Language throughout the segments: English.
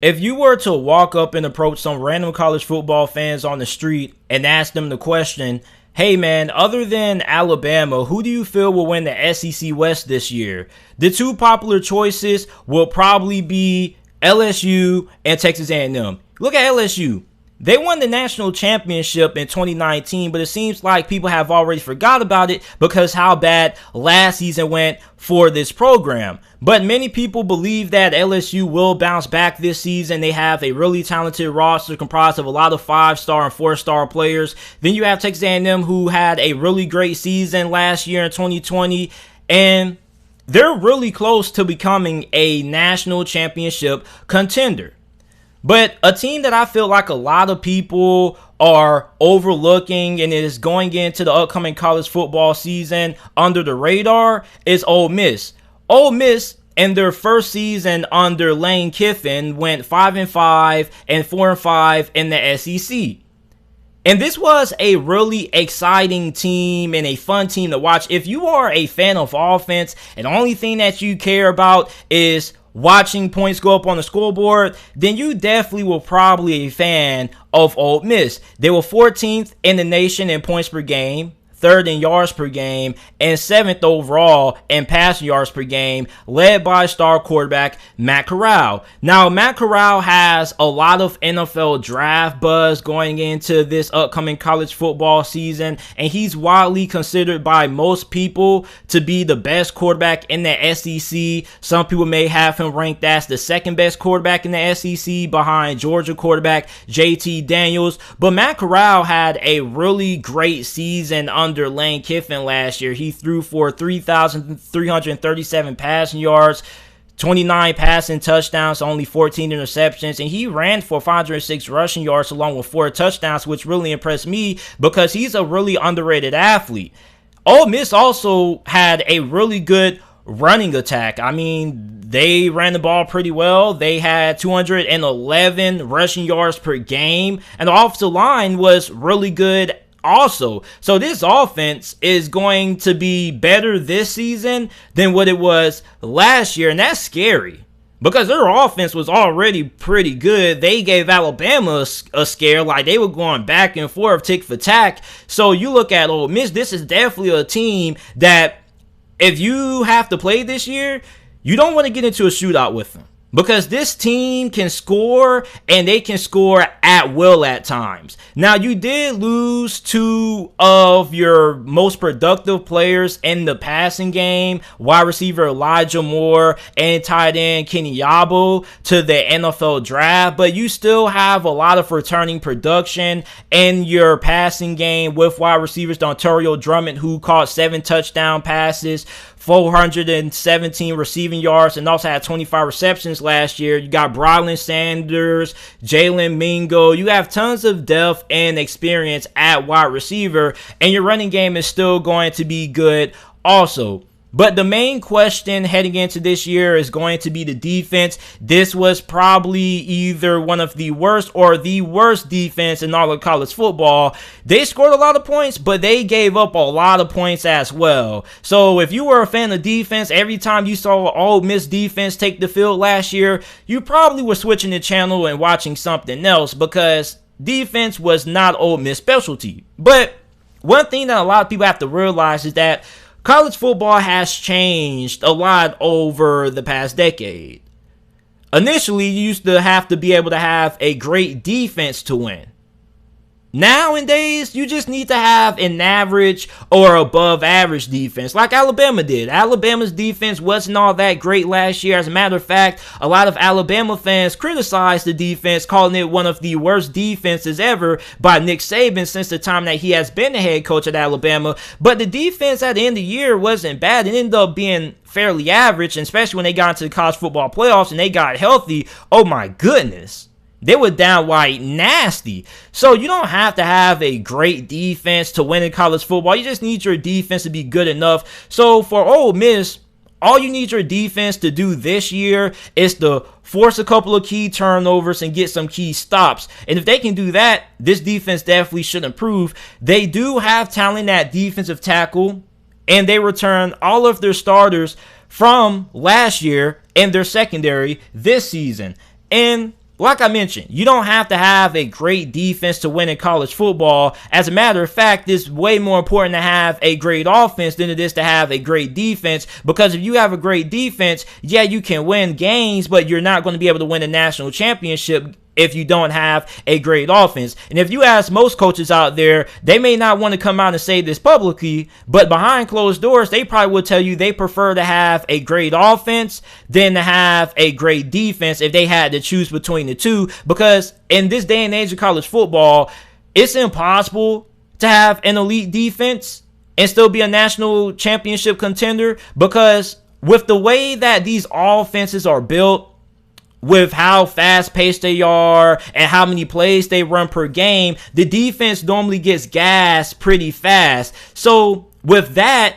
If you were to walk up and approach some random college football fans on the street and ask them the question, hey man, other than Alabama, who do you feel will win the SEC West this year? The two popular choices will probably be LSU and Texas A&M. Look at LSU. They won the national championship in 2019, but it seems like people have already forgot about it because how bad last season went for this program. But many people believe that LSU will bounce back this season. They have a really talented roster comprised of a lot of 5-star and 4-star players. Then you have Texas A&M, who had a really great season last year in 2020, and they're really close to becoming a national championship contender. But a team that I feel like a lot of people are overlooking and is going into the upcoming college football season under the radar is Ole Miss. Ole Miss, in their first season under Lane Kiffin, went 5-5 and 4-5 in the SEC. And this was a really exciting team and a fun team to watch. If you are a fan of offense and the only thing that you care about is watching points go up on the scoreboard, then you definitely will probably be a fan of Ole Miss. They were 14th in the nation in points per game, 3rd in yards per game, and 7th overall in passing yards per game, led by star quarterback Matt Corral. Now, Matt Corral has a lot of NFL draft buzz going into this upcoming college football season, and he's widely considered by most people to be the best quarterback in the SEC. Some people may have him ranked as the second best quarterback in the SEC behind Georgia quarterback JT Daniels. But Matt Corral had a really great season under Lane Kiffin last year. He threw for 3,337 passing yards, 29 passing touchdowns, only 14 interceptions, and he ran for 506 rushing yards along with 4 touchdowns, which really impressed me because he's a really underrated athlete. Ole Miss also had a really good running attack. I mean, they ran the ball pretty well. They had 211 rushing yards per game, and the offensive line was really good also. So this offense is going to be better this season than what it was last year, and that's scary because their offense was already pretty good. They gave Alabama a scare, like they were going back and forth, tick for tack. So you look at Ole Miss, this is definitely a team that if you have to play this year, you don't want to get into a shootout with them, because this team can score, and they can score at will at times. Now, you did lose 2 of your most productive players in the passing game, wide receiver Elijah Moore and tight end Kenny Yabo, to the NFL draft, but you still have a lot of returning production in your passing game with wide receivers Dontario Drummond, who caught 7 touchdown passes, 417 receiving yards, and also had 25 receptions last year. You got Brylan Sanders, Jalen Mingo. You have tons of depth and experience at wide receiver, and your running game is still going to be good also. But the main question heading into this year is going to be the defense. This was probably either one of the worst or the worst defense in all of college football. They scored a lot of points, but they gave up a lot of points as well. So if you were a fan of defense, every time you saw Ole Miss defense take the field last year, you probably were switching the channel and watching something else, because defense was not Ole Miss specialty. But one thing that a lot of people have to realize is that college football has changed a lot over the past decade. Initially, you used to have to be able to have a great defense to win. Nowadays, you just need to have an average or above average defense like Alabama did. Alabama's defense wasn't all that great last year. As a matter of fact, a lot of Alabama fans criticized the defense, calling it one of the worst defenses ever by Nick Saban since the time that he has been the head coach at Alabama. But the defense at the end of the year wasn't bad. It ended up being fairly average, and especially when they got into the college football playoffs and they got healthy. Oh my goodness. They were downright nasty. So you don't have to have a great defense to win in college football. You just need your defense to be good enough. So for Ole Miss, all you need your defense to do this year is to force a couple of key turnovers and get some key stops. And if they can do that, this defense definitely should improve. They do have talent at defensive tackle, and they return all of their starters from last year in their secondary this season. And like I mentioned, you don't have to have a great defense to win in college football. As a matter of fact, it's way more important to have a great offense than it is to have a great defense, because if you have a great defense, yeah, you can win games, but you're not going to be able to win a national championship if you don't have a great offense. And if you ask most coaches out there, they may not want to come out and say this publicly, but behind closed doors, they probably will tell you they prefer to have a great offense than to have a great defense if they had to choose between the two. Because in this day and age of college football, it's impossible to have an elite defense and still be a national championship contender, because with the way that these offenses are built, with how fast-paced they are and how many plays they run per game, the defense normally gets gassed pretty fast. So with that,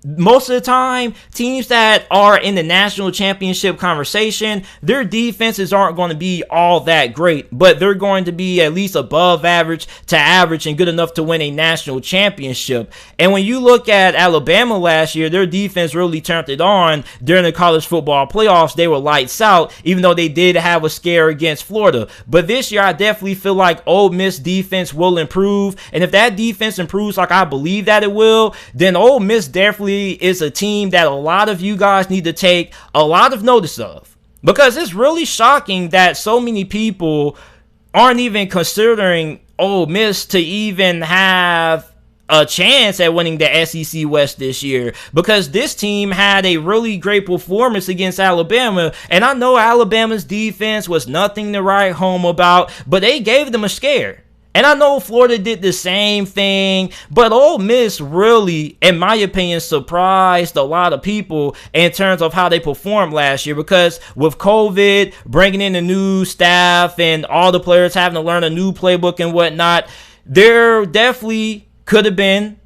most of the time, teams that are in the national championship conversation, their defenses aren't going to be all that great, but they're going to be at least above average to average and good enough to win a national championship. And when you look at Alabama last year, their defense really turned it on during the college football playoffs. They were lights out, even though they did have a scare against Florida. But this year, I definitely feel like Ole Miss defense will improve. And if that defense improves like I believe that it will, then Ole Miss definitely is a team that a lot of you guys need to take a lot of notice of, because it's really shocking that so many people aren't even considering Ole Miss to even have a chance at winning the SEC West this year, because this team had a really great performance against Alabama. And I know Alabama's defense was nothing to write home about, but they gave them a scare. And I know Florida did the same thing, but Ole Miss really, in my opinion, surprised a lot of people in terms of how they performed last year, because with COVID, bringing in a new staff and all the players having to learn a new playbook and whatnot, there definitely could have been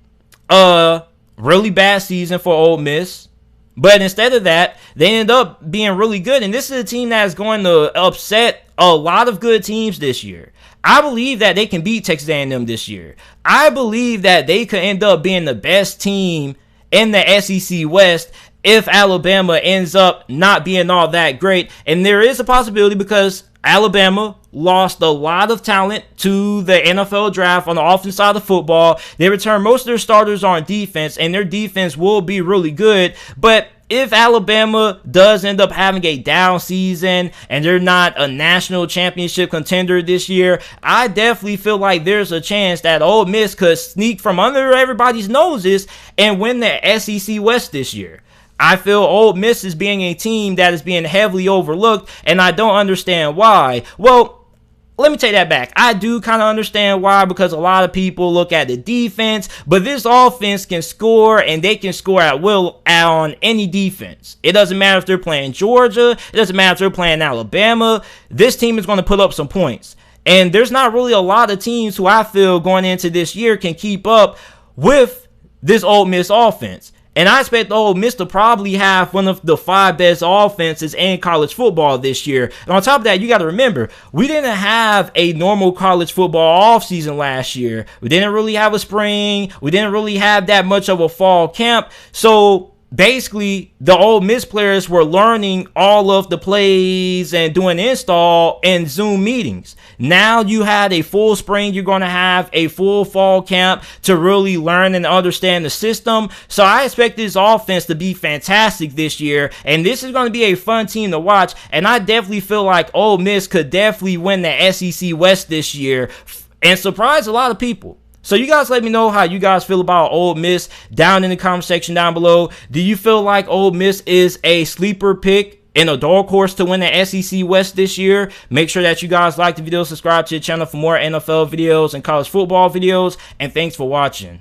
a really bad season for Ole Miss. But instead of that, they ended up being really good. And this is a team that is going to upset a lot of good teams this year. I believe that they can beat Texas A&M this year. I believe that they could end up being the best team in the SEC West if Alabama ends up not being all that great. And there is a possibility, because Alabama lost a lot of talent to the NFL draft on the offensive side of football. They returned most of their starters on defense, and their defense will be really good. But if Alabama does end up having a down season and they're not a national championship contender this year, I definitely feel like there's a chance that Ole Miss could sneak from under everybody's noses and win the SEC West this year. I feel Ole Miss is being a team that is being heavily overlooked, and I don't understand why. Well, let me take that back. I do kind of understand why, because a lot of people look at the defense, but this offense can score, and they can score at will on any defense. It doesn't matter if they're playing Georgia. It doesn't matter if they're playing Alabama. This team is going to put up some points. And there's not really a lot of teams who I feel going into this year can keep up with this Ole Miss offense. And I expect Ole Miss to probably have one of the 5 best offenses in college football this year. And on top of that, you got to remember, we didn't have a normal college football offseason last year. We didn't really have a spring. We didn't really have that much of a fall camp. So basically, the Ole Miss players were learning all of the plays and doing install in Zoom meetings. Now you had a full spring. You're going to have a full fall camp to really learn and understand the system. So I expect this offense to be fantastic this year. And this is going to be a fun team to watch. And I definitely feel like Ole Miss could definitely win the SEC West this year and surprise a lot of people. So you guys let me know how you guys feel about Ole Miss down in the comment section down below. Do you feel like Ole Miss is a sleeper pick and a dark horse to win the SEC West this year? Make sure that you guys like the video, subscribe to the channel for more NFL videos and college football videos, and thanks for watching.